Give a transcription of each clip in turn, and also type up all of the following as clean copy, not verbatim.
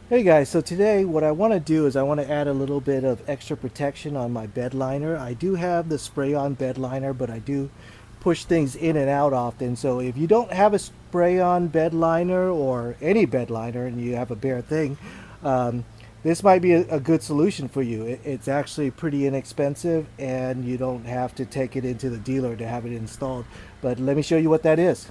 Hey guys, so today what I want to do is I want to add a little bit of extra protection on my bed liner. I do have the spray-on bed liner, but I do push things in and out often. So if you don't have a spray-on bed liner or any bed liner and you have a bare thing, um, this might be a good solution for you. It's actually pretty inexpensive and you don't have to take it into the dealer to have it installed. But let me show you what that is.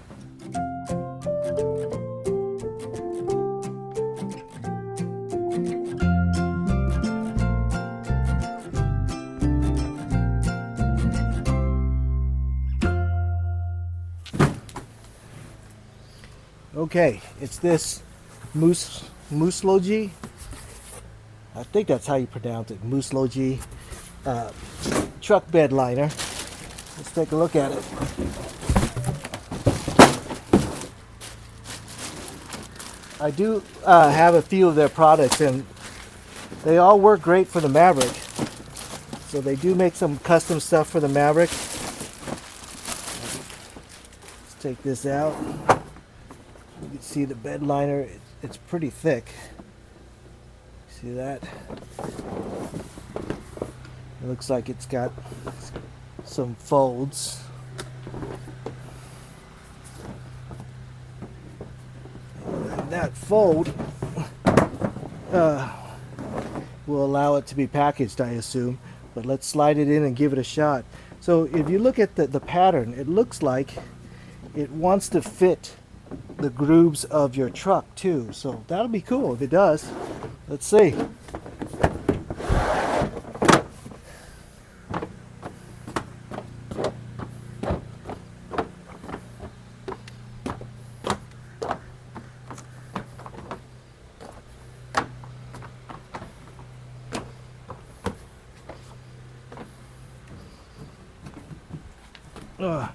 Okay, it's this Muslogy. I think that's how you pronounce it. Muslogy uh, truck bed liner. Let's take a look at it. I do have a few of their products, and they all work great for the Maverick. So they do make some custom stuff for the Maverick. Let's take this out. You can see the bed liner. It's pretty thick. See that? It looks like it's got some folds. And that fold will allow it to be packaged, I assume. But let's slide it in and give it a shot. So if you look at the pattern, it looks like it wants to fit the grooves of your truck too. So that'll be cool if it does. Let's see. Ugh.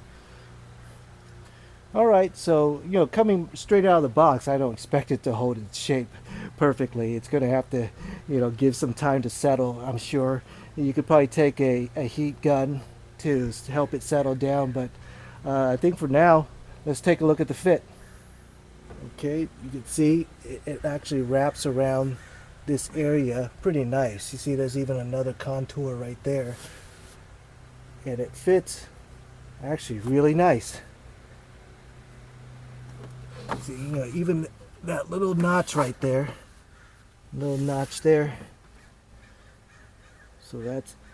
All right, so coming straight out of the box, I don't expect it to hold its shape perfectly. It's going to have to, give some time to settle, I'm sure. You could probably take a heat gun to help it settle down, but I think for now, let's take a look at the fit. Okay, you can see it actually wraps around this area pretty nice. You see there's even another contour right there. And it fits actually really nice. See, even that little notch right there, little notch there. So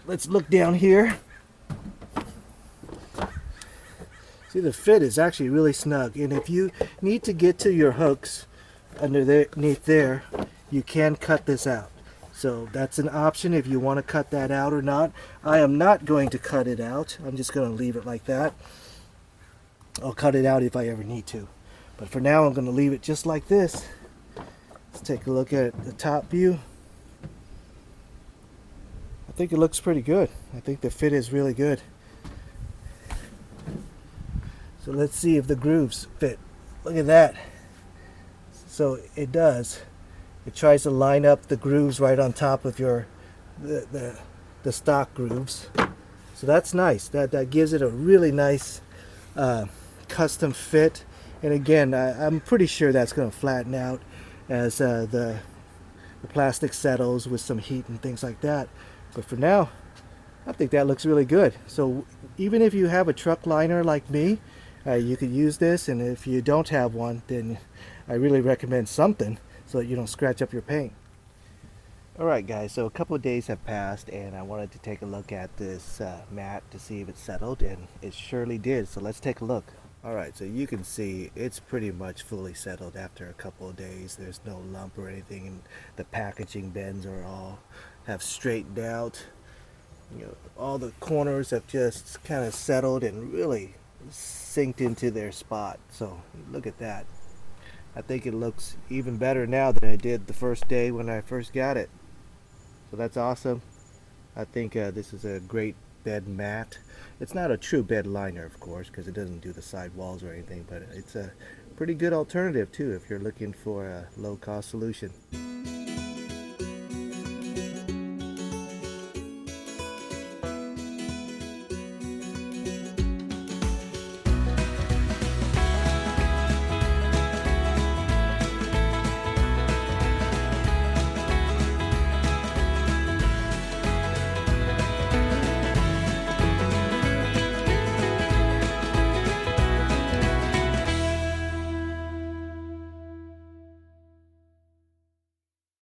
let's look down here. See, the fit is actually really snug, and if you need to get to your hooks underneath there, you can cut this out. So that's an option if you want to cut that out or not. I am not going to cut it out. I'm just going to leave it like that. I'll cut it out if I ever need to. But for now, I'm going to leave it just like this. Let's take a look at the top view. I think it looks pretty good. I think the fit is really good. So let's see if the grooves fit. Look at that. So it does. It tries to line up the grooves right on top of the stock grooves. So that's nice. That gives it a really nice custom fit. And again, I'm pretty sure that's going to flatten out as the plastic settles with some heat and things like that. But for now, I think that looks really good. So even if you have a truck liner like me, you could use this. And if you don't have one, then I really recommend something so that you don't scratch up your paint. Alright guys, so a couple of days have passed and I wanted to take a look at this mat to see if it settled, and it surely did. So let's take a look. Alright, so you can see it's pretty much fully settled after a couple of days. There's no lump or anything, and the packaging bends are all have straightened out. All the corners have just kind of settled and really synced into their spot. So look at that. I think it looks even better now than it did the first day when I first got it. So that's awesome. I think this is a great bed mat. It's not a true bed liner, of course, because it doesn't do the side walls or anything, but it's a pretty good alternative too if you're looking for a low-cost solution.